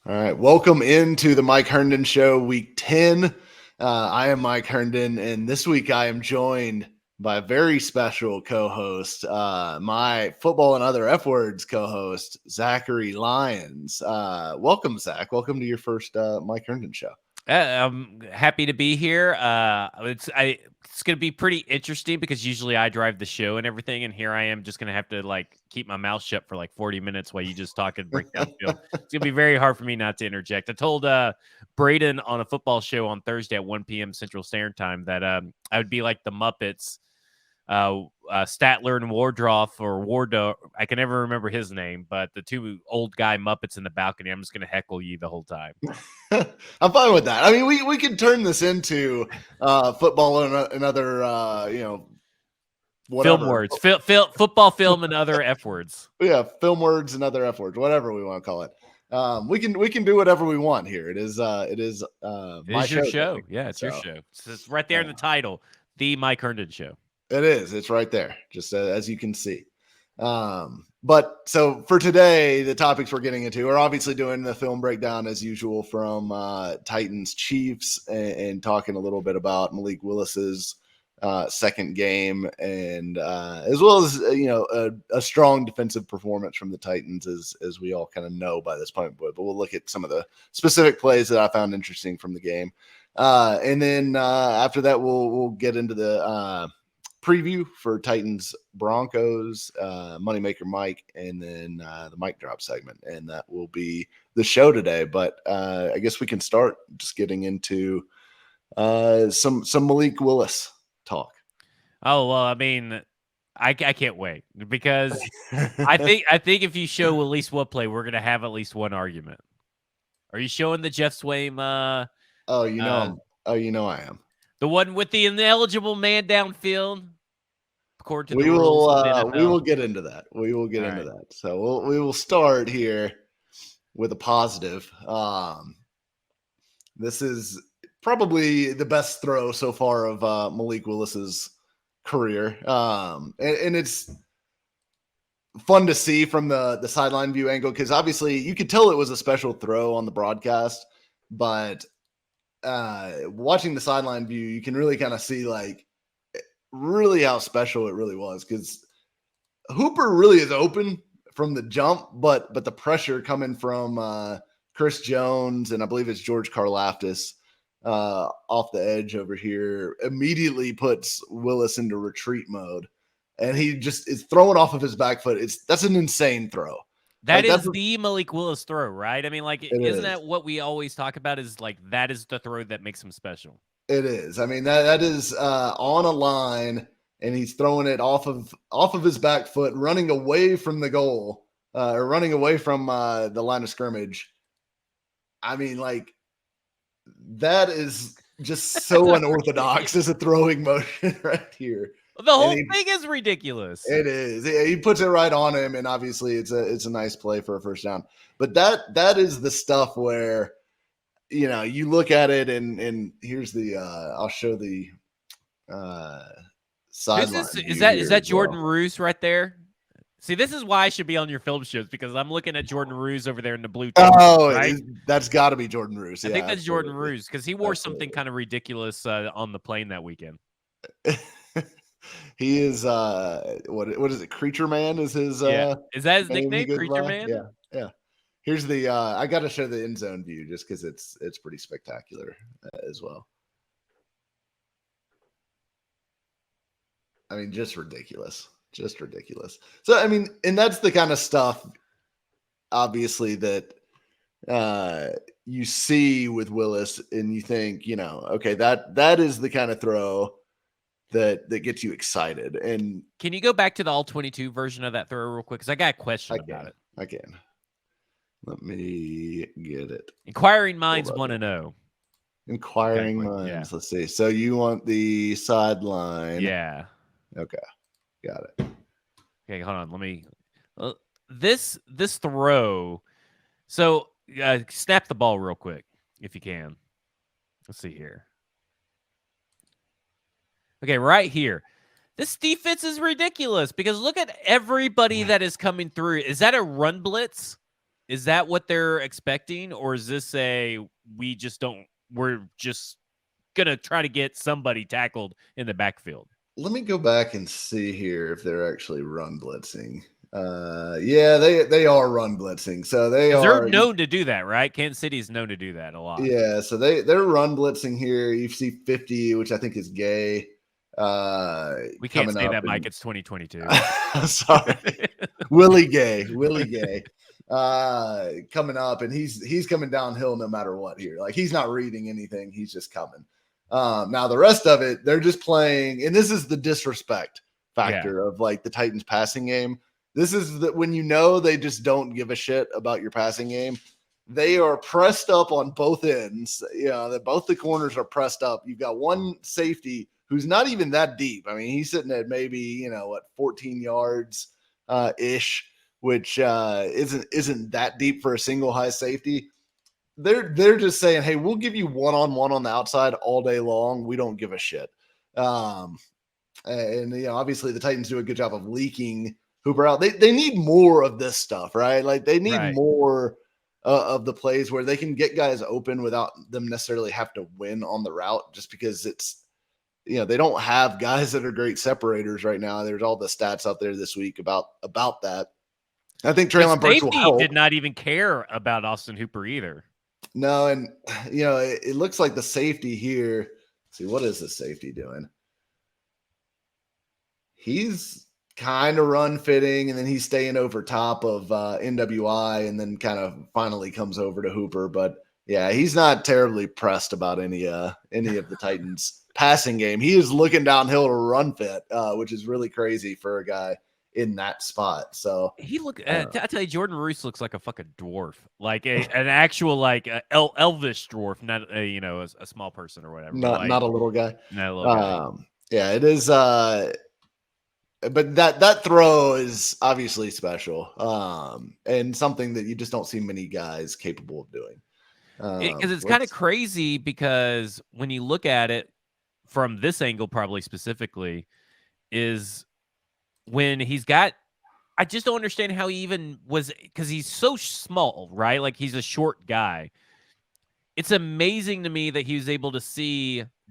All right. Welcome into the Mike Herndon Show, week 10. I am Mike Herndon, and this week I am joined by a very special co-host, my football and other F words co-host, Zachary Lyons. Welcome, Zach. Welcome to your first Mike Herndon Show. I'm happy to be here. It's going to be pretty interesting because usually I drive the show and everything, and here I am just going to have to keep my mouth shut for 40 minutes while you just talk and break down film. It's going to be very hard for me not to interject. I told Braden on a football show on Thursday at 1 p.m. Central Standard Time that I would be like the Muppets, Statler and Wardroff or Wardo. I can never remember his name, but the two old guy Muppets in the balcony. I'm just going to heckle you the whole time. I'm fine with that. I mean, we could turn this into football and other, whatever. Film words, football film and other F words. Yeah, film words and other F words, whatever we want to call it. We can do whatever we want here. It is my your show. Yeah, it's your show. It's right there in the title, The Mike Herndon Show. It is. It's right there, just as you can see. But so for today, the topics we're getting into are obviously doing the film breakdown as usual from Titans Chiefs and talking a little bit about Malik Willis's second game and as well as a strong defensive performance from the Titans as we all kind of know by this point. But we'll look at some of the specific plays that I found interesting from the game, and then after that we'll get into the preview for Titans Broncos, Moneymaker Mike, and then the mic drop segment, and that will be the show today. But I guess we can start just getting into some Malik Willis talk. Oh well, I mean, I can't wait because I think if you show at least one play, we're gonna have at least one argument. Are you showing the Geoff Swaim? I am. The one with the ineligible man downfield. According to we will get into that. We will get into that. So we will start here with a positive. This is probably the best throw so far of Malik Willis's career, and it's fun to see from the sideline view angle because obviously you could tell it was a special throw on the broadcast, but watching the sideline view, you can really kind of see really how special it really was because Hooper really is open from the jump, but the pressure coming from Chris Jones and I believe it's George Karlaftis off the edge over here immediately puts Willis into retreat mode, and he just is throwing off of his back foot. That's an insane throw. That is the Malik Willis throw, right? I mean, isn't that what we always talk about? Is that is the throw that makes him special. It is. I mean, that is on a line, and he's throwing it off of his back foot, running away from the goal, or running away from the line of scrimmage. I mean, that is just so unorthodox as a throwing motion right here. The whole thing is ridiculous. It is. He puts it right on him, and obviously it's a nice play for a first down. But that is the stuff where you look at it and here's the I'll show the sideline. Is that Jordan Roos right there? See, this is why I should be on your film shows because I'm looking at Jordan Roos over there in the blue. Right? That's got to be Jordan Roos. I think that's Jordan Roos because he wore something kind of ridiculous on the plane that weekend. He is what is it? Creature Man is his. Is that his nickname? Creature Man. Yeah. Here's the I got to show the end zone view just because it's pretty spectacular as well. I mean, just ridiculous. So, I mean, and that's the kind of stuff, obviously, that you see with Willis and you think, okay, that is the kind of throw that gets you excited. And can you go back to the all-22 version of that throw real quick? Because I got a question about it. I can. Let me get it. Inquiring minds want to know. Inquiring minds. Yeah. Let's see. So you want the sideline. Yeah. Okay. Got it. Okay, hold on. Let me this throw. So snap the ball real quick if you can. Let's see here. Okay, right here. This defense is ridiculous because look at everybody that is coming through. Is that a run blitz? Is that what they're expecting, or is this we're just gonna try to get somebody tackled in the backfield? Let me go back and see here if they're actually run blitzing. Yeah, they are run blitzing. So They're known to do that, right? Kansas City is known to do that a lot. Yeah, so they're run blitzing here. You see 50, which I think is gay. We can't say that, Mike. It's 2022. Sorry. Willie Gay. Coming up, and he's coming downhill no matter what here. Like, he's not reading anything, he's just coming. Now the rest of it, they're just playing, and this is the disrespect factor of like the Titans passing game. This is when they just don't give a shit about your passing game. They are pressed up on both ends. That both the corners are pressed up. You've got one safety who's not even that deep. I mean, he's sitting at maybe 14 yards ish, which isn't that deep for a single high safety. They're just saying, hey, we'll give you one-on-one on the outside all day long. We don't give a shit. And obviously the Titans do a good job of leaking Hooper out. They need more of this stuff, right? Like, they need more of the plays where they can get guys open without them necessarily have to win on the route, just because it's, they don't have guys that are great separators right now. There's all the stats out there this week about that. I think Treylon Burks will help. Did not even care about Austin Hooper either. No, and it looks like the safety here. Let's see, what is the safety doing? He's kind of run fitting, and then he's staying over top of NWI, and then kind of finally comes over to Hooper. But yeah, he's not terribly pressed about any of the Titans passing game. He is looking downhill to run fit, which is really crazy for a guy in that spot. So I tell you, Jordan Roos looks like a fucking dwarf, like an actual elvish dwarf, not a small person or whatever. Not a little guy. Not a little guy. Yeah, it is. But that throw is obviously special, and something that you just don't see many guys capable of doing. Because it's kind of crazy, because when you look at it from this angle, probably specifically, is when I just don't understand how he even was, because he's so small, right? Like, he's a short guy. It's amazing to me that he was able to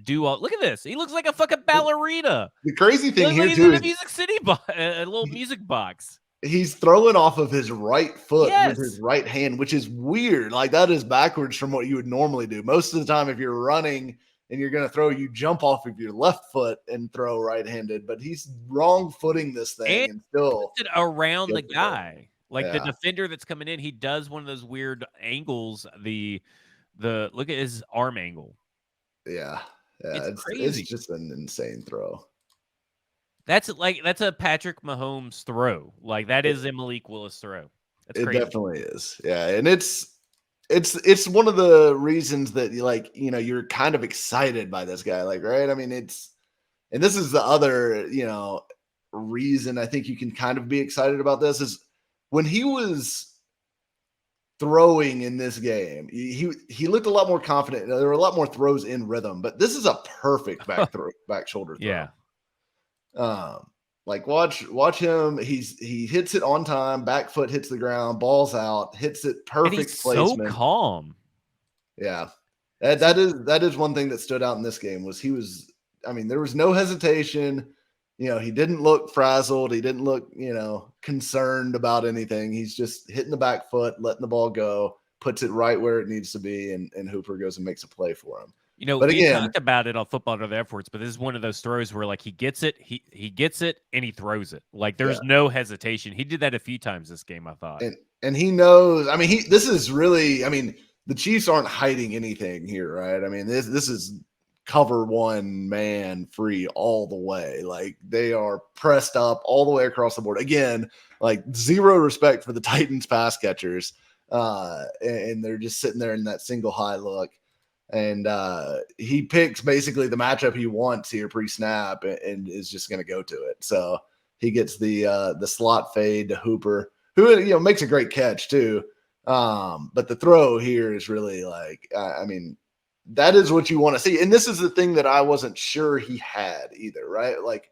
look at this. He looks like a fucking ballerina. The crazy thing here too is a little music box. He's throwing off of his right foot with his right hand, which is weird. Like, that is backwards from what you would normally do. Most of the time, if you're running and you're going to throw, you jump off of your left foot and throw right-handed. But he's wrong footing this thing and still puts it around the guy. Like, the defender that's coming in, he does one of those weird angles. The look at his arm angle. Yeah, it's crazy. It's just an insane throw. That's a Patrick Mahomes throw. Like, that is a Malik Willis throw. That's crazy. It definitely is. Yeah, and it's one of the reasons that you're kind of excited by this guy, like, right? I mean, and this is the other, reason I think you can kind of be excited about this is when he was throwing in this game, he looked a lot more confident. There were a lot more throws in rhythm, but this is a perfect back shoulder throw. Yeah. Like, watch him. He hits it on time. Back foot hits the ground. Ball's out. Hits it perfect. And he's placement. So calm. Yeah, that is one thing that stood out in this game was there was no hesitation. He didn't look frazzled. He didn't look concerned about anything. He's just hitting the back foot, letting the ball go, puts it right where it needs to be, and Hooper goes and makes a play for him. But we talked about it on Football to the Efforts, but this is one of those throws where, like, he gets it, he gets it, and he throws it. Like, there's no hesitation. He did that a few times this game, I thought. And he knows. I mean, this is really. I mean, the Chiefs aren't hiding anything here, right? I mean, this is cover one man free all the way. Like, they are pressed up all the way across the board. Again, like, zero respect for the Titans pass catchers, and they're just sitting there in that single high look. And he picks basically the matchup he wants here pre-snap and is just going to go to it. So he gets the slot fade to Hooper, who makes a great catch too. But the throw here is really like, that is what you want to see. And this is the thing that I wasn't sure he had either, right? Like,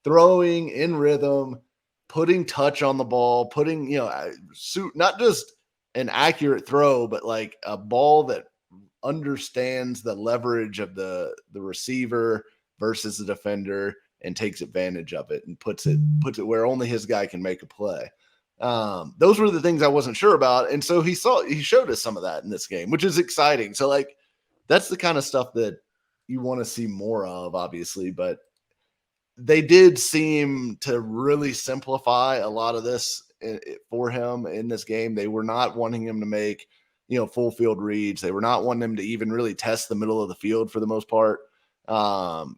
throwing in rhythm, putting touch on the ball, putting not just an accurate throw, but like a ball that understands the leverage of the receiver versus the defender and takes advantage of it and puts it where only his guy can make a play. Those were the things I wasn't sure about. And so he showed us some of that in this game, which is exciting. So like, that's the kind of stuff that you want to see more of, obviously, but they did seem to really simplify a lot of this for him in this game. They were not wanting him to make, full field reads. They were not wanting him to even really test the middle of the field for the most part.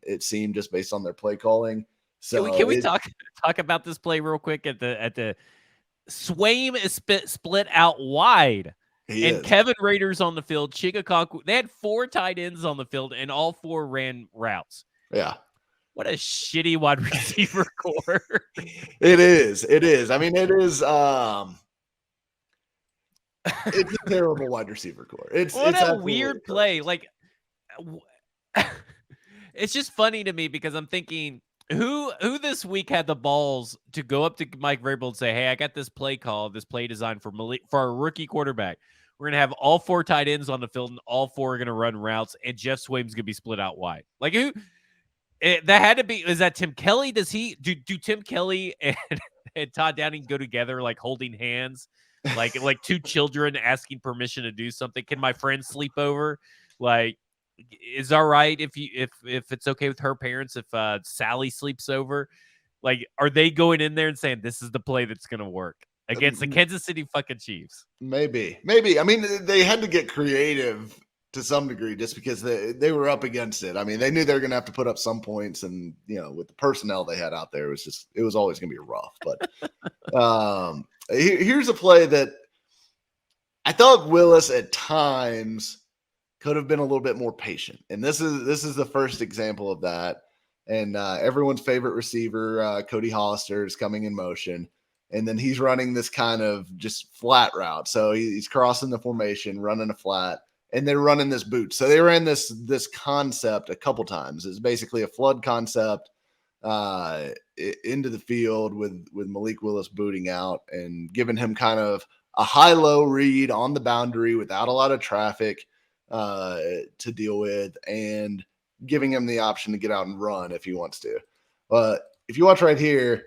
It seemed, just based on their play calling. So can we talk about this play real quick at the Swaim is split out wide. And Kevin Rader's on the field. Chigakonku, they had 4 tight ends on the field, and all 4 ran routes. Yeah. What a shitty wide receiver core. It is. I mean, it is. It's a terrible wide receiver core. It's a weird play. Like, it's just funny to me because I'm thinking, who this week had the balls to go up to Mike Vrabel and say, "Hey, I got this play call, this play design for our rookie quarterback. We're going to have all 4 tight ends on the field, and all 4 are going to run routes, and Geoff Swaim's going to be split out wide." Like, who? That had to be. Is that Tim Kelly? Does he do Tim Kelly and Todd Downing go together, like holding hands, like 2 children asking permission to do something? Can my friend sleep over? Like, is all right if it's okay with her parents if Sally sleeps over? Like, are they going in there and saying this is the play that's going to work against the Kansas City fucking Chiefs? Maybe. I mean, they had to get creative to some degree just because they were up against it. I mean, they knew they were going to have to put up some points, and with the personnel they had out there, it was always going to be rough. But here's a play that I thought Willis at times could have been a little bit more patient, and this is the first example of that. And everyone's favorite receiver, Cody Hollister, is coming in motion, and then he's running this kind of just flat route. So he's crossing the formation, running a flat. And they're running this boot. So they ran this concept a couple times. It's basically a flood concept into the field with Malik Willis booting out and giving him kind of a high-low read on the boundary without a lot of traffic to deal with, and giving him the option to get out and run if he wants to. But if you watch right here,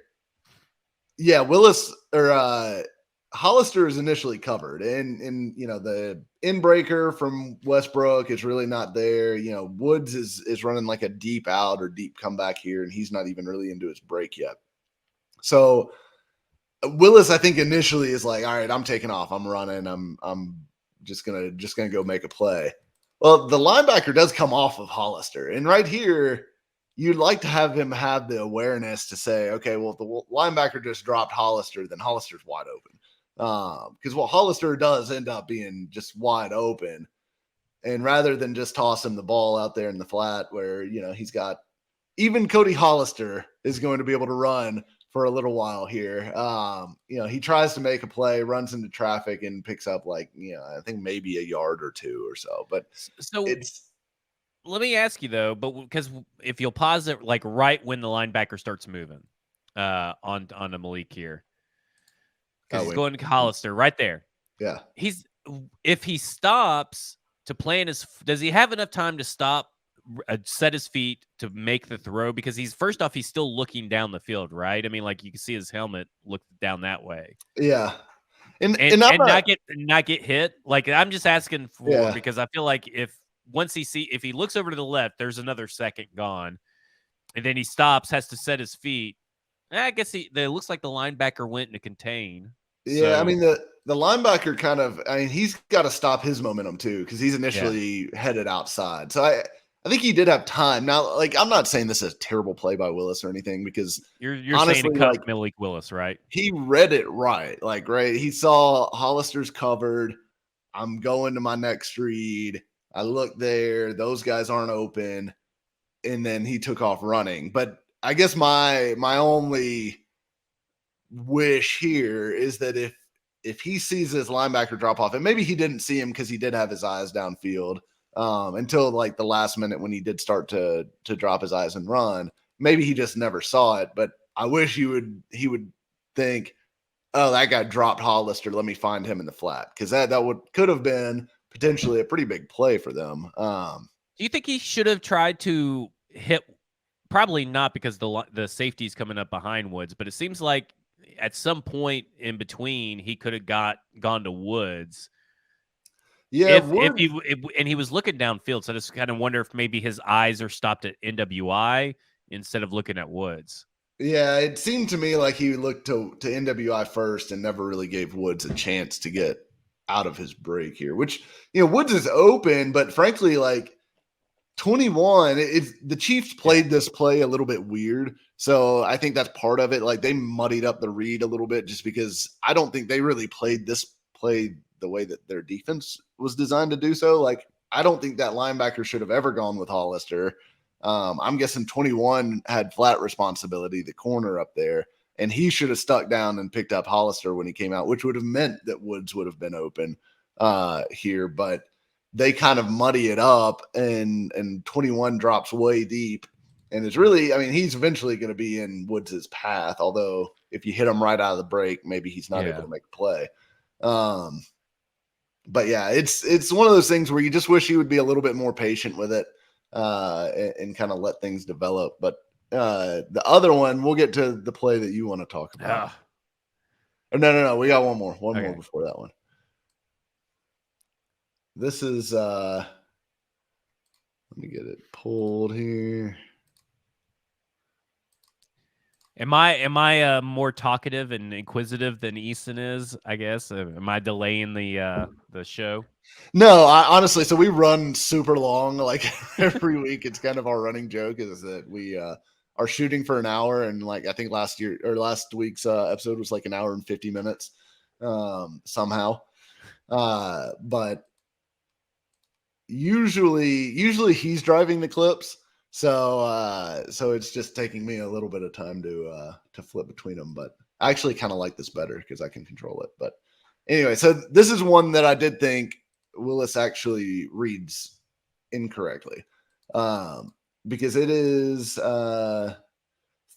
Willis or Hollister is initially covered, and the inbreaker from Westbrook is really not there. Woods is running like a deep out or deep comeback here, and he's not even really into his break yet. So Willis, I think, initially is like, all right, I'm taking off, I'm running, I'm just gonna go make a play. Well, the linebacker does come off of Hollister, and right here, you'd like to have him have the awareness to say, okay, well, if the linebacker just dropped Hollister, then Hollister's wide open. Because what Hollister does end up being just wide open, and rather than just toss him the ball out there in the flat where he's got, even Cody Hollister is going to be able to run for a little while here. He tries to make a play, runs into traffic, and picks up I think maybe a yard or 2 or so. But let me ask you though, but because if you'll pause it like right when the linebacker starts moving on a Malik here. Because he's going to Hollister right there. Yeah. If he stops to plan does he have enough time to stop, set his feet to make the throw? Because he's still looking down the field, right? I mean, like, you can see his helmet look down that way. Yeah. And not get hit. Like, I'm just asking for, because I feel like if he looks over to the left, there's another second gone, and then he stops, has to set his feet. I guess it looks like the linebacker went into contain. Yeah, so. I mean, the linebacker kind of, he's got to stop his momentum too, because he's initially headed outside. So I think he did have time. Now, like, I'm not saying this is a terrible play by Willis or anything, because you're honestly saying to cut Malik Willis, right? He read it right. Like, right, he saw Hollister's covered. I'm going to my next read. I look there. Those guys aren't open. And then he took off running. But I guess my only wish here is that if he sees this linebacker drop off, and maybe he didn't see him because he did have his eyes downfield until like the last minute when he did start to drop his eyes and run. Maybe he just never saw it, but I wish he would think, oh, that guy dropped Hollister, let me find him in the flat, because that could have been potentially a pretty big play for them. Do you think he should have tried to hit? Probably not, because the safety's coming up behind Woods, but it seems like at some point in between he could have gone to Woods. Yeah, and he was looking downfield, so I just kind of wonder if maybe his eyes are stopped at NWI instead of looking at Woods. Yeah, it seemed to me like he looked to NWI first and never really gave Woods a chance to get out of his break here, which, Woods is open, but frankly, like 21, the Chiefs played this play a little bit weird. So I think that's part of it. Like, they muddied up the read a little bit just because I don't think they really played this play the way that their defense was designed to do so. Like, I don't think that linebacker should have ever gone with Hollister. I'm guessing 21 had flat responsibility, the corner up there, and he should have stuck down and picked up Hollister when he came out, which would have meant that Woods would have been open here. But they kind of muddy it up, and 21 drops way deep. And it's really, I mean, he's eventually going to be in Woods' path, although if you hit him right out of the break, maybe he's not able to make a play. But yeah, it's one of those things where you just wish he would be a little bit more patient with it and kind of let things develop. But the other one, we'll get to the play that you want to talk about. Oh, no. We got one more before that one. This is let me get it pulled here. Am I more talkative and inquisitive than Easton is, I guess? Am I delaying the show? No, honestly, so we run super long, like every week. It's kind of our running joke is that we are shooting for an hour, and like I think last week's episode was like an hour and 50 minutes somehow. But usually he's driving the clips. So it's just taking me a little bit of time to flip between them, but I actually kind of like this better because I can control it. But anyway, so this is one that I did think Willis actually reads incorrectly because it is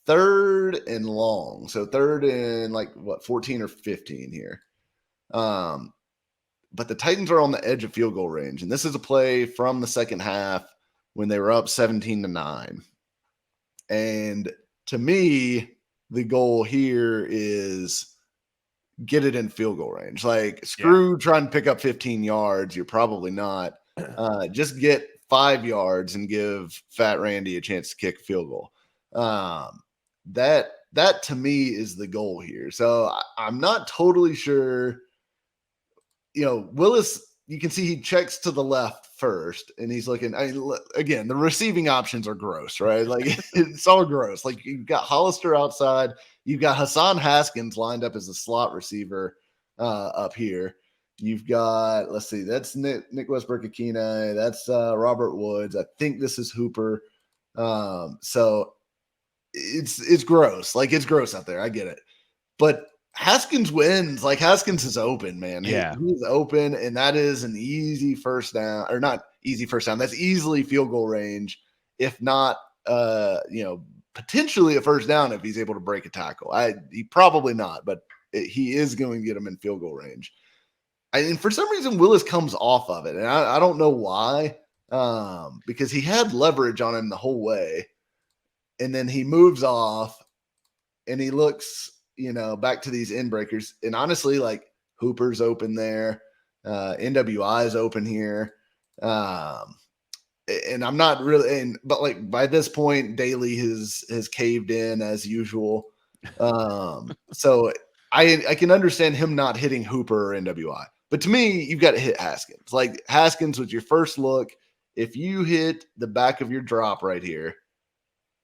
third and long. So third and 14 or 15 here. But the Titans are on the edge of field goal range, and this is a play from the second half when they were up 17-9. And to me, the goal here is get it in field goal range. Like, screw trying to pick up 15 yards. You're probably not. Just get 5 yards and give Fat Randy a chance to kick a field goal. That to me is the goal here. So I'm not totally sure. Willis, you can see he checks to the left first, and he's looking. Again, the receiving options are gross, right? Like, it's all gross. Like, you've got Hollister outside, you've got Hassan Haskins lined up as a slot receiver up here. You've got, let's see, that's Nick Westbrook-Akina, that's Robert Woods. I think this is Hooper. So it's gross. Like, it's gross out there. I get it, but Haskins wins. Like, Haskins is open, man. Yeah. He's open, and that is an easy first down, or not easy first down. That's easily field goal range, if not, potentially a first down if he's able to break a tackle. He probably not, but he is going to get him in field goal range. And for some reason, Willis comes off of it, and I don't know why, because he had leverage on him the whole way, and then he moves off, and he looks back to these end breakers. And honestly, like, Hooper's open there. NWI is open here. And I'm not really, but like by this point, Daly has caved in as usual. So I can understand him not hitting Hooper or NWI. But to me, you've got to hit Haskins. Like, Haskins was your first look. If you hit the back of your drop right here,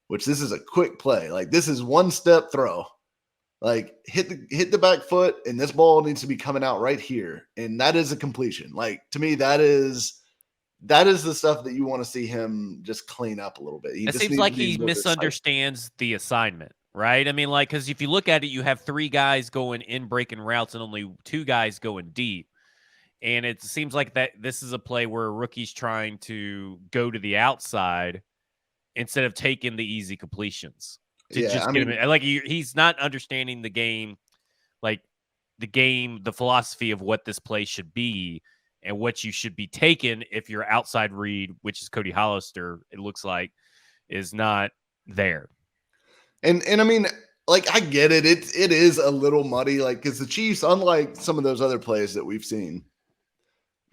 which this is a quick play, like, this is one step throw. Like, hit the back foot, and this ball needs to be coming out right here. And that is a completion. Like, to me, that is the stuff that you want to see him just clean up a little bit. It seems like he misunderstands the assignment, right? I mean, like, because if you look at it, you have 3 guys going in breaking routes and only 2 guys going deep. And it seems like that this is a play where a rookie's trying to go to the outside instead of taking the easy completions. He's not understanding the game. Like, the game, the philosophy of what this play should be and what you should be taking if your outside read, which is Cody Hollister, it looks like, is not there. And I mean, like, I get it. It is a little muddy, like, because the Chiefs, unlike some of those other plays that we've seen,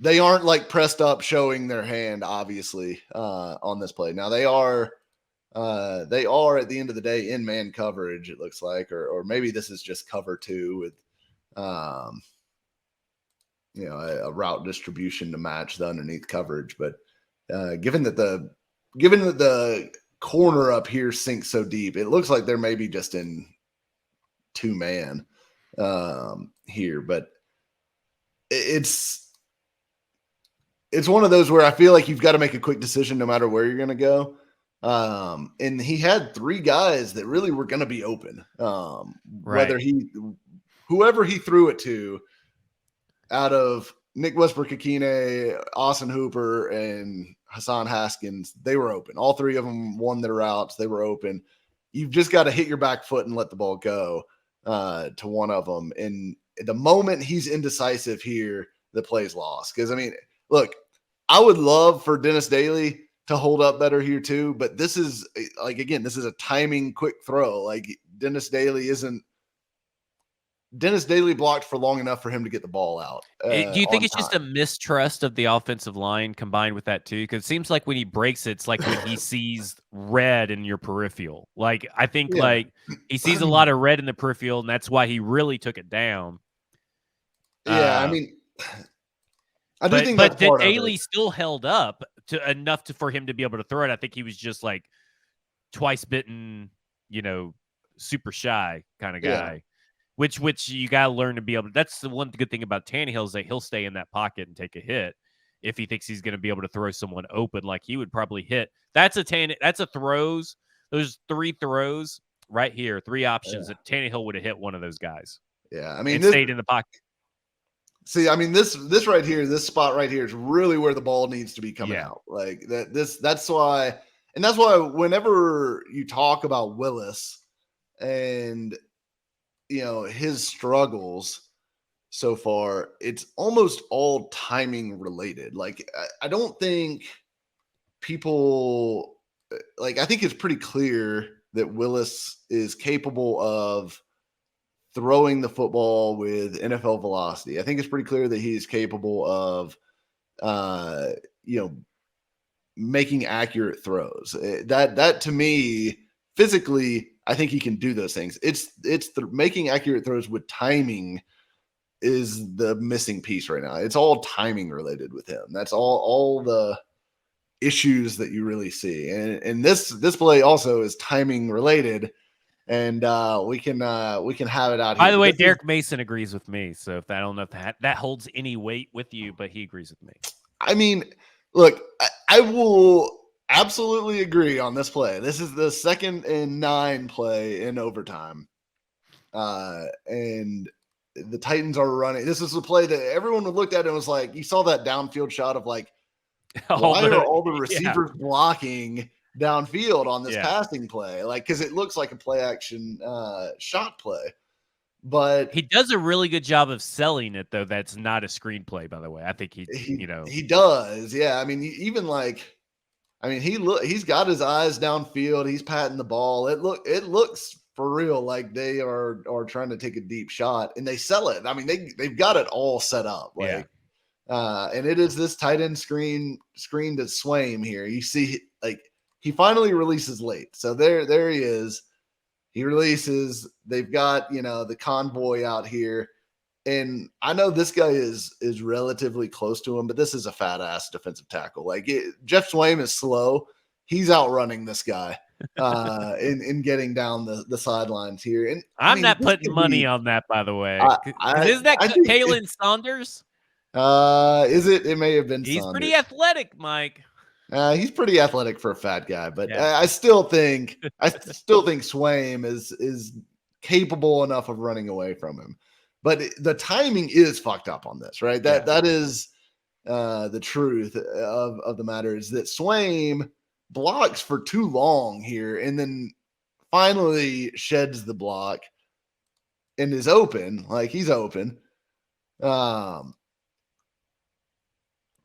they aren't like pressed up showing their hand, obviously, on this play. Now they are at the end of the day in man coverage, it looks like, or maybe this is just cover 2 with a route distribution to match the underneath coverage. But given that the corner up here sinks so deep, it looks like they're maybe just in 2-man here. But it's one of those where I feel like you've got to make a quick decision no matter where you're going to go. And he had 3 guys that really were going to be open. Right. Whoever he threw it to, out of Nick Westbrook-Akine, Austin Hooper, and Hassan Haskins, they were open. All 3 of them won their routes. They were open. You've just got to hit your back foot and let the ball go to one of them. And the moment he's indecisive here, the play's lost. Because, I mean, look, I would love for Dennis Daly to hold up better here too, but this is, like, again, this is a timing quick throw. Like, Dennis Daly blocked for long enough for him to get the ball out. Do you think it's just a mistrust of the offensive line combined with that too? Because it seems like when he breaks it, it's like when he sees red in your peripheral. Like, I think like he sees a lot of red in the peripheral, and that's why he really took it down. Yeah, I mean, I do think but that's part Daly of it. still held up to enough for him to be able to throw it. I think he was just like twice bitten, super shy kind of guy. Yeah. Which you got to learn to be able to. That's the one good thing about Tannehill is that he'll stay in that pocket and take a hit if he thinks he's going to be able to throw someone open. Like, he would probably hit. That's a throws. Those 3 throws right here, 3 options that Tannehill would have hit one of those guys. Yeah, I mean, stayed in the pocket. See, I mean, this right here, this spot right here is really where the ball needs to be coming out. Like that's why whenever you talk about Willis and his struggles so far, it's almost all timing related. Like, I don't think people, like, I think it's pretty clear that Willis is capable of throwing the football with NFL velocity. I think it's pretty clear that he's capable of, making accurate throws. That to me, physically, I think he can do those things. It's making accurate throws with timing is the missing piece right now. It's all timing related with him. That's all the issues that you really see. And this play also is timing related. And we can have it out here. By the way, Derek Mason agrees with me. So if I don't know if that holds any weight with you, but he agrees with me. I mean, look, I will absolutely agree on this play. This is the 2nd and 9 play in overtime. And the Titans are running. This is a play that everyone looked at and was like, you saw that downfield shot of like, why are all the receivers blocking downfield on this passing play? Like, because it looks like a play action shot play. But he does a really good job of selling it, though. That's not a screenplay, by the way. I think he does. Yeah. I mean, he's got his eyes downfield. He's patting the ball. It looks for real like they are trying to take a deep shot, and they sell it. I mean, they've got it all set up. Like, and it is this tight end screen to Swaim here. You see, like, he finally releases late. So there he is. He releases. They've got, the convoy out here. And I know this guy is relatively close to him, but this is a fat ass defensive tackle. Like, Geoff Swaim is slow. He's outrunning this guy in getting down the sidelines here. And I'm not putting money on that, by the way. Isn't that Kalen Saunders? Is it? It may have been. He's Saunders. Pretty athletic, Mike. He's pretty athletic for a fat guy, but I still think Swaim is capable enough of running away from him. But the timing is fucked up on this, right? That is the truth of the matter, is that Swaim blocks for too long here and then finally sheds the block. and is open, like he's open.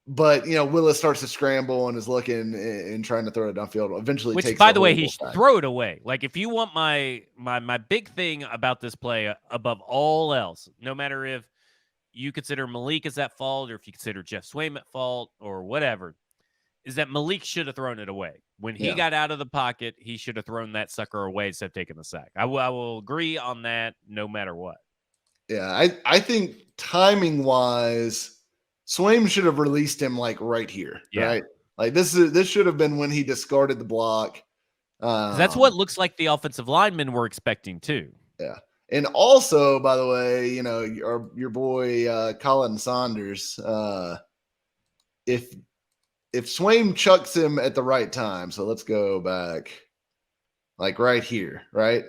But Willis starts to scramble and is looking and trying to throw it downfield. Eventually, Which, takes by the the way, he sack. throw it away. Like, if you want my big thing about this play above all else, no matter if you consider Malik as at fault or if you consider Geoff Swaim at fault or whatever, is that Malik should have thrown it away. When he got out of the pocket, he should have thrown that sucker away instead of taking the sack. I will agree on that no matter what. Yeah, I think timing-wise, Swaim should have released him like right here, right? Like this should have been when he discarded the block. That's what looks like the offensive linemen were expecting too. Yeah. And also, by the way, your boy Colin Saunders, if Swaim chucks him at the right time, so let's go back, like right here, right?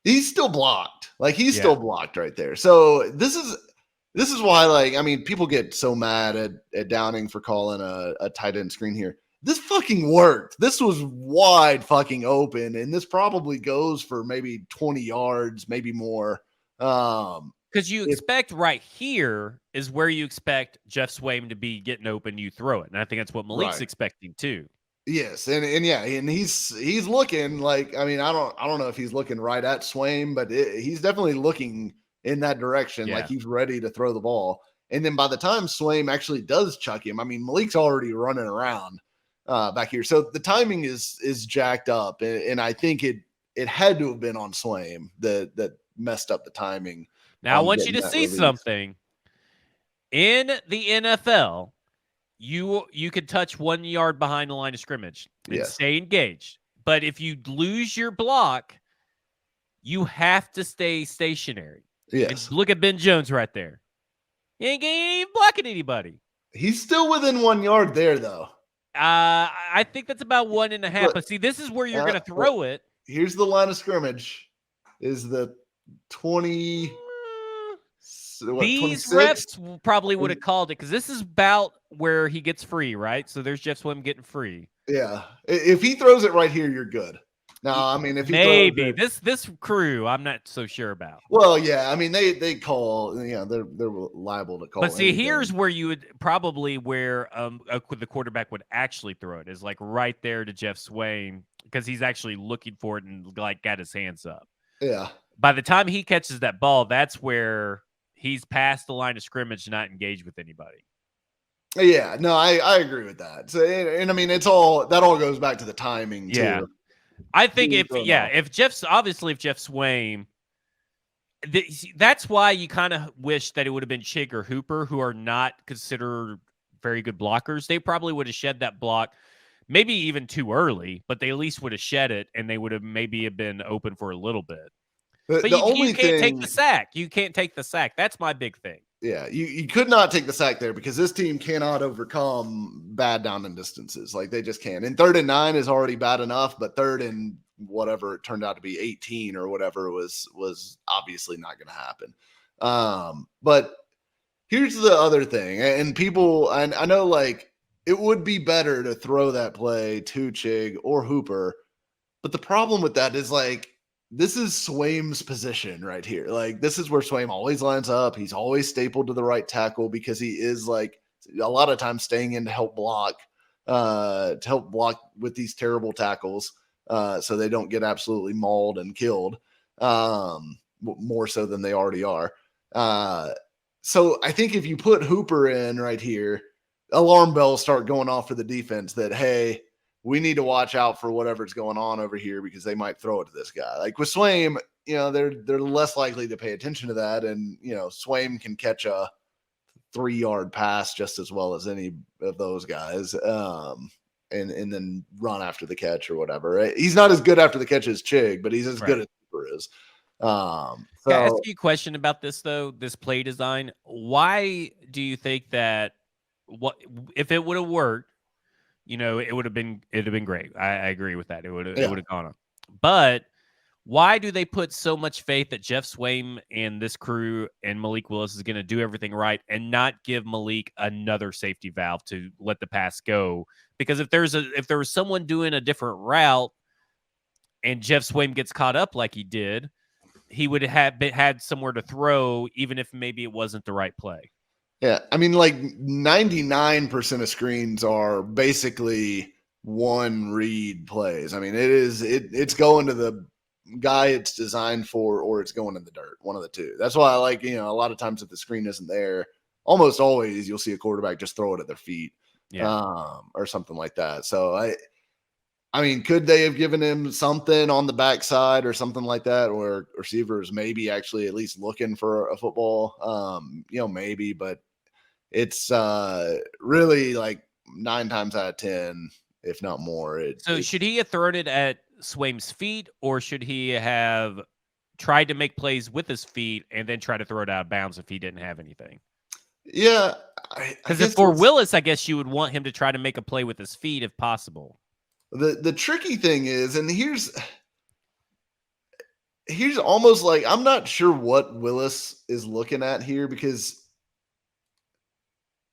He's still blocked. Like he's still blocked right there. So this is why, like, I mean, people get so mad at Downing for calling a tight end screen here. This fucking worked. This was wide fucking open, and this probably goes for maybe 20 yards, maybe more. Because you expect right here is where you expect Geoff Swaim to be getting open, you throw it. And I think that's what Malik's expecting too. Yes, and he's looking like, I mean, I don't know if he's looking right at Swaim, but he's definitely looking in that direction, like he's ready to throw the ball. And then by the time Swaim actually does chuck him, I mean, Malik's already running around back here. So the timing is jacked up, and I think it had to have been on Swaim that messed up the timing. Now I want you to see something. In the NFL, you could touch 1 yard behind the line of scrimmage and stay engaged. But if you lose your block, you have to stay stationary. Yes. And look at Ben Jones right there. He ain't blocking anybody. He's still within 1 yard there, though. I think that's about 1.5. But see, this is where you're going to throw it. Here's the line of scrimmage. Is the 20... These refs probably would have called it because this is about where he gets free, right? So there's Geoff Swaim getting free. Yeah. If he throws it right here, you're good. Now, I mean, if he maybe this crew, I'm not so sure about. Well, yeah, I mean, they call, they're liable to call. But see, here's where you would probably the quarterback would actually throw it is like right there to Geoff Swaim because he's actually looking for it and like got his hands up. Yeah. By the time he catches that ball, that's where he's past the line of scrimmage, not engaged with anybody. Yeah, no, I agree with that. So, and I mean, that all goes back to the timing too. Yeah. I think if Geoff Swaim, that's why you kind of wish that it would have been Chig or Hooper, who are not considered very good blockers. They probably would have shed that block, maybe even too early, but they at least would have shed it, and they would have maybe been open for a little bit. But you can't take the sack. You can't take the sack. That's my big thing. Yeah, you could not take the sack there because this team cannot overcome bad down and distances. Like they just can't. And 3rd and 9 is already bad enough, but 3rd and whatever it turned out to be 18 or whatever was obviously not going to happen. But here's the other thing, and people, and I know like it would be better to throw that play to Chig or Hooper, but the problem with that is like, this is Swaim's position right here. Like this is where Swaim always lines up. He's always stapled to the right tackle because he is like a lot of times staying in to help block with these terrible tackles. So they don't get absolutely mauled and killed more so than they already are. So I think if you put Hooper in right here, alarm bells start going off for the defense that, hey, we need to watch out for whatever's going on over here because they might throw it to this guy. Like with Swaim, they're less likely to pay attention to that. And, Swaim can catch a 3-yard pass just as well as any of those guys. And then run after the catch or whatever. Right? He's not as good after the catch as Chig, but he's as good as Cooper is. Can I ask you a question about this though? This play design. Why do you think that if it would have worked? It'd have been great. I agree with that. It would have gone on. But why do they put so much faith that Geoff Swaim and this crew and Malik Willis is going to do everything right and not give Malik another safety valve to let the pass go? Because if there was someone doing a different route and Geoff Swaim gets caught up like he did, he would have had somewhere to throw, even if maybe it wasn't the right play. Yeah, I mean, like 99% of screens are basically one read plays. I mean, it's going to the guy it's designed for, or it's going in the dirt, one of the two. That's why I like, a lot of times if the screen isn't there, almost always you'll see a quarterback just throw it at their feet, or something like that. So I mean, could they have given him something on the backside or something like that, or receivers maybe actually at least looking for a football? Maybe, but it's really like 9 times out of 10, if not more. Should he have thrown it at Swaim's feet, or should he have tried to make plays with his feet and then try to throw it out of bounds if he didn't have anything? Yeah, because if for Willis, I guess you would want him to try to make a play with his feet if possible. The tricky thing is, and here's almost like I'm not sure what Willis is looking at here, because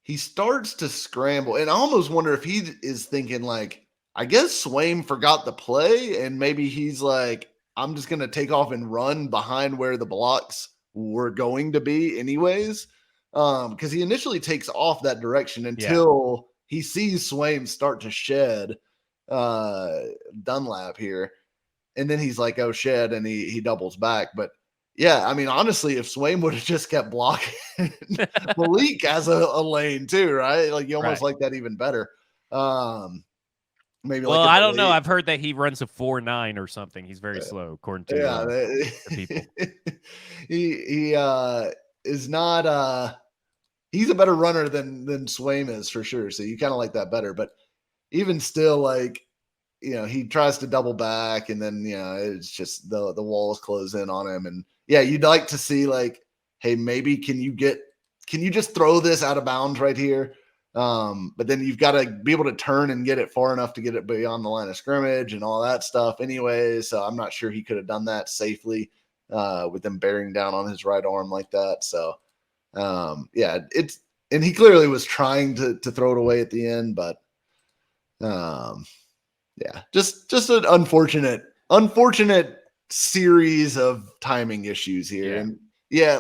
he starts to scramble, and I almost wonder if he is thinking like, I guess Swaim forgot the play, and maybe he's like, I'm just going to take off and run behind where the blocks were going to be anyways. Because he initially takes off that direction until he sees Swaim start to shed Dunlap here. And then he's like, oh, shed, and he doubles back. But yeah, I mean, honestly, if Swaim would have just kept blocking, Malik has a lane too, right? Like you almost like that even better. Maybe. Well, I don't know. I've heard that he runs a 4.9 or something. He's very slow, according to people. He is not. He's a better runner than Swaim is for sure. So you kind of like that better. But even still, like, he tries to double back, and then it's just the walls close in on him. And yeah, you'd like to see like, hey, maybe can you just throw this out of bounds right here? But then you've got to be able to turn and get it far enough to get it beyond the line of scrimmage and all that stuff anyway. So I'm not sure he could have done that safely with them bearing down on his right arm like that. So and he clearly was trying to throw it away at the end, but just an unfortunate series of timing issues here. And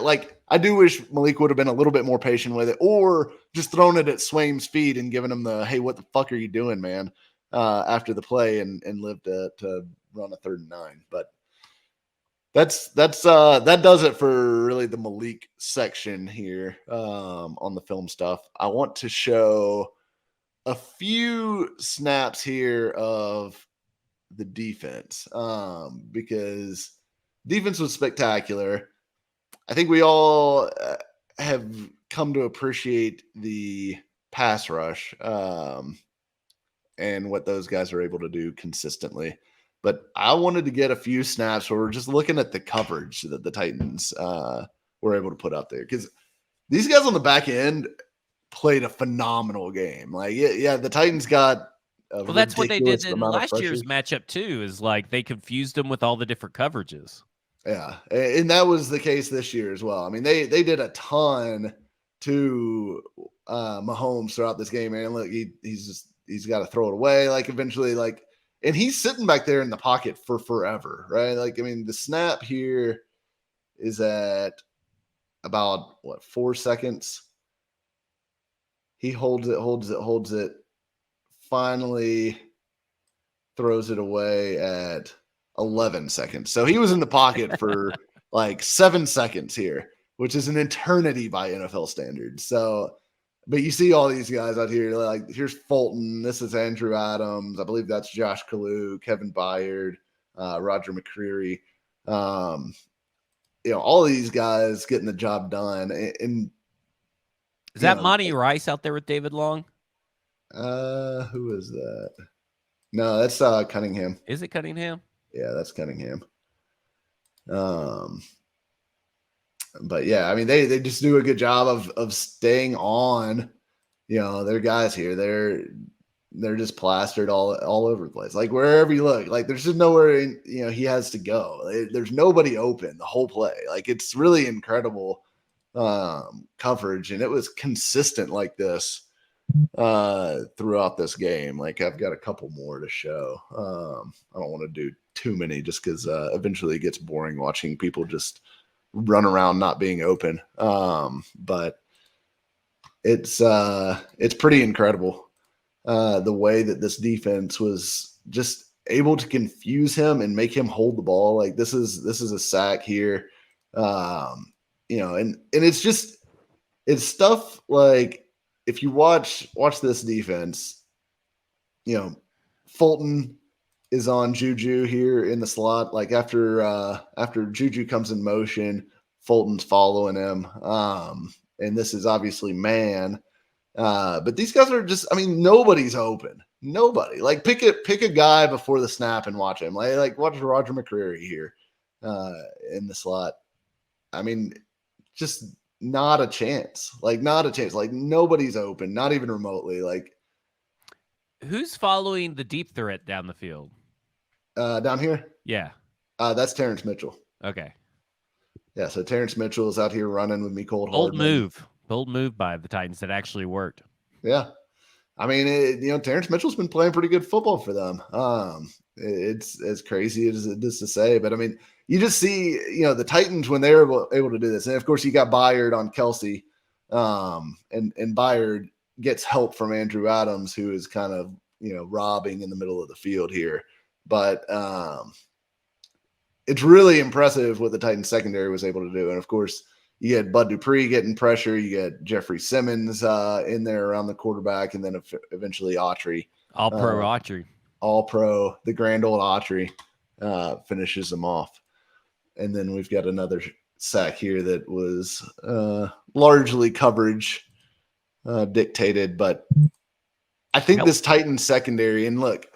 like I do wish Malik would have been a little bit more patient with it, or just thrown it at Swaim's feet and given him the, hey, what the fuck are you doing, man? After the play and lived to run a 3rd and 9. But that does it for really the Malik section here on the film stuff. I want to show a few snaps here of the defense because defense was spectacular. I think we all have come to appreciate the pass rush and what those guys are able to do consistently. But I wanted to get a few snaps where we're just looking at the coverage that the Titans were able to put out there, because these guys on the back end played a phenomenal game. Like, the Titans got well, that's what they did in last year's matchup too, is like they confused them with all the different coverages. Yeah, and that was the case this year as well. I mean, they did a ton to Mahomes throughout this game, man. Look, he's got to throw it away, like eventually, like, and he's sitting back there in the pocket for forever, right? Like, I mean, the snap here is at about 4 seconds. He holds it. Finally throws it away at 11 seconds. So he was in the pocket for like 7 seconds here, which is an eternity by NFL standards. So, but you see all these guys out here, like here's Fulton. This is Andrew Adams. I believe that's Josh Kalu, Kevin Byard, Roger McCreary. All these guys getting the job done. And is that Monty Rice out there with David Long? Who is that? No, that's Cunningham. Is it Cunningham? Yeah, that's Cunningham. But yeah, I mean, they just do a good job of staying on, their guys here. They're just plastered all over the place. Like wherever you look, like there's just nowhere he has to go. There's nobody open the whole play. Like it's really incredible coverage, and it was consistent like this throughout this game. Like I've got a couple more to show. I don't want to do too many just because eventually it gets boring watching people just run around not being open. But it's pretty incredible the way that this defense was just able to confuse him and make him hold the ball. Like this is a sack here. And it's stuff like if you watch this defense, Fulton is on Juju here in the slot. Like after Juju comes in motion, Fulton's following him. And this is obviously man. But these guys are just, nobody's open. Nobody. Like pick a guy before the snap and watch him. Like watch Roger McCreary here in the slot. Just not a chance. Like not a chance. Like nobody's open, not even remotely. Like who's following the deep threat down the field? Down here? Yeah. That's Terrence Mitchell. Okay. Yeah, so Terrence Mitchell is out here running with Mecole Hardman. Bold move by the Titans that actually worked. Yeah. Terrence Mitchell's been playing pretty good football for them. It's as crazy as it is to say, but you just see, the Titans when they're able to do this, and of course you got Byard on Kelsey, and Byard gets help from Andrew Adams, who is kind of robbing in the middle of the field here, but it's really impressive what the Titans secondary was able to do, and of course you had Bud Dupree getting pressure. You got Jeffrey Simmons in there around the quarterback, and then eventually Autry. All-pro Autry. All-pro, the grand old Autry finishes them off. And then we've got another sack here that was largely coverage dictated. But I think this Titans secondary, and look,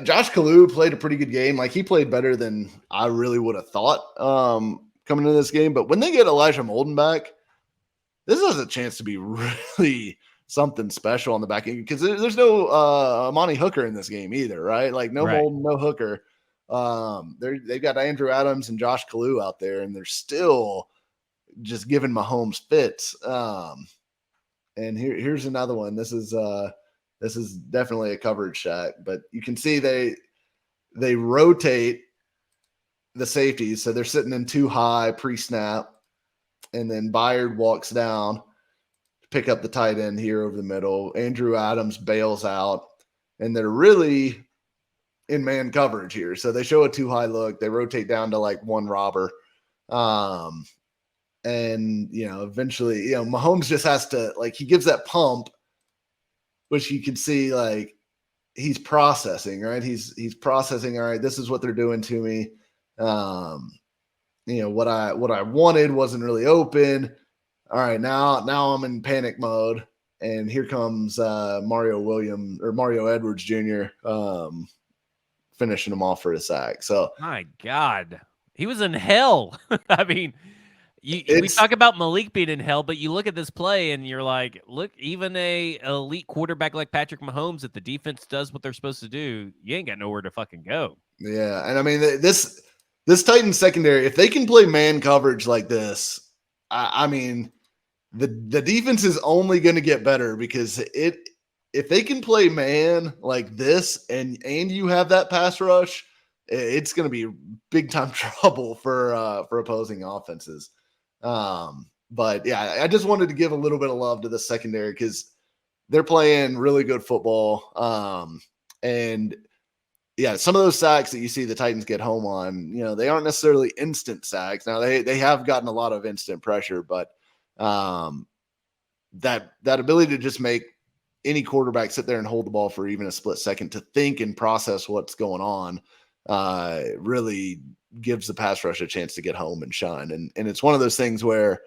Josh Kalu played a pretty good game. Like he played better than I really would have thought coming into this game. But when they get Elijah Molden back, this has a chance to be really something special on the back end because there's no Amani Hooker in this game either, right? Like no Molden, no Hooker. They've got Andrew Adams and Josh Kalu out there, and they're still just giving Mahomes fits. And here's another one. This is definitely a coverage sack, but you can see they rotate the safeties, so they're sitting in too high pre-snap, and then Byard walks down to pick up the tight end here over the middle. Andrew Adams bails out, and they're really in man coverage here. So they show a too high look. They rotate down to like one robber. And, eventually, Mahomes just has to, like, he gives that pump, which you can see, like, he's processing, right? He's processing. All right, this is what they're doing to me. What I wanted wasn't really open. All right, now I'm in panic mode. And here comes Mario Edwards Jr. Finishing him off for a sack. So my God, he was in hell. We talk about Malik being in hell, but you look at this play and you're like, look, even a elite quarterback like Patrick Mahomes, if the defense does what they're supposed to do, you ain't got nowhere to fucking go. Yeah, and this Titans secondary, if they can play man coverage like this, the defense is only going to get better because if they can play man like this and you have that pass rush, it's going to be big time trouble for opposing offenses. But yeah, I just wanted to give a little bit of love to the secondary because they're playing really good football. And yeah, some of those sacks that you see the Titans get home on, they aren't necessarily instant sacks. Now they have gotten a lot of instant pressure, but that ability to just make any quarterback sit there and hold the ball for even a split second to think and process what's going on really gives the pass rush a chance to get home and shine. And it's one of those things where,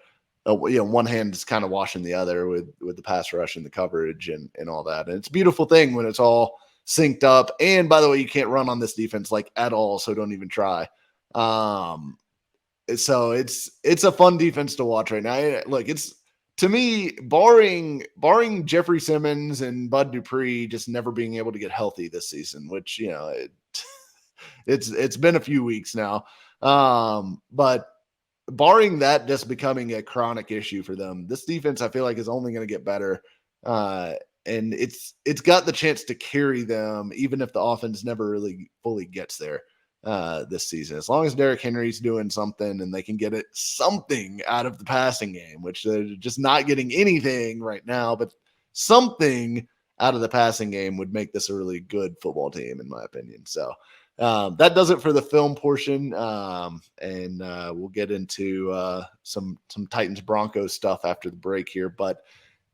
one hand is kind of washing the other with the pass rush and the coverage and all that. And it's a beautiful thing when it's all synced up. And by the way, you can't run on this defense like at all. So don't even try. So it's a fun defense to watch right now. Look, it's, to me, barring Jeffrey Simmons and Bud Dupree just never being able to get healthy this season, which, it's been a few weeks now. But barring that just becoming a chronic issue for them, this defense, I feel like, is only going to get better. And it's got the chance to carry them, even if the offense never really fully gets there this season. As long as Derrick Henry's doing something and they can get it something out of the passing game, which they're just not getting anything right now, but something out of the passing game would make this a really good football team, in my opinion. So that does it for the film portion. And we'll get into some Titans Broncos stuff after the break here. But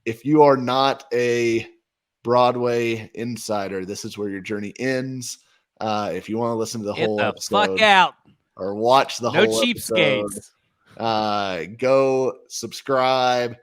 if you are not a Broadway insider, this is where your journey ends. If you want to listen to the whole episode, fuck out or watch the no whole cheapskates. episode, go subscribe,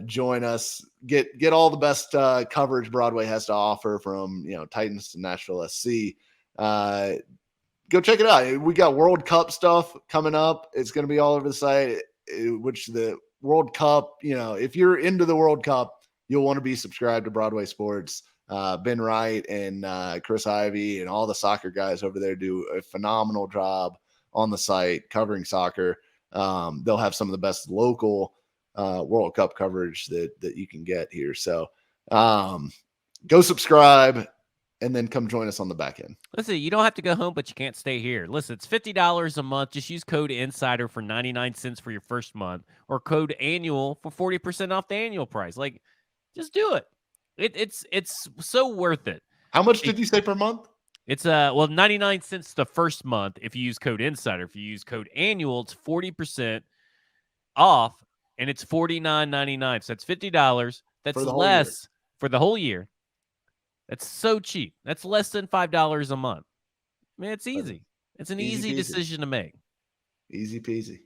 join us, get all the best coverage Broadway has to offer, from Titans to Nashville SC. Go check it out. We got World Cup stuff coming up. It's going to be all over the site, which the World Cup, if you're into the World Cup, you'll want to be subscribed to Broadway Sports. Ben Wright and Chris Ivey and all the soccer guys over there do a phenomenal job on the site covering soccer. They'll have some of the best local World Cup coverage that you can get here. So go subscribe and then come join us on the back end. Listen, you don't have to go home, but you can't stay here. Listen, it's $50 a month. Just use code INSIDER for 99 cents for your first month, or code ANNUAL for 40% off the annual price. Like, just do it. It's so worth it. How much did you say per month? It's 99 cents the first month if you use code INSIDER. If you use code ANNUAL, it's 40% off, and it's $49.99. So that's $50. That's less for the whole year. That's so cheap. That's less than $5 a month. I mean, it's easy. It's an easy decision to make. Easy peasy.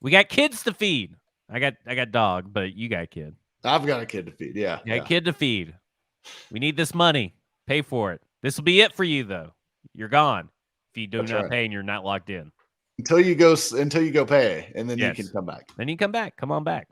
We got kids to feed. I got dog, but you got a kid. I've got a kid to feed. Yeah. You got a kid to feed. We need this money. Pay for it. This will be it for you, though. You're gone if you do not pay and you're not logged in. Until you go pay, and then you can come back. Then you come back. Come on back.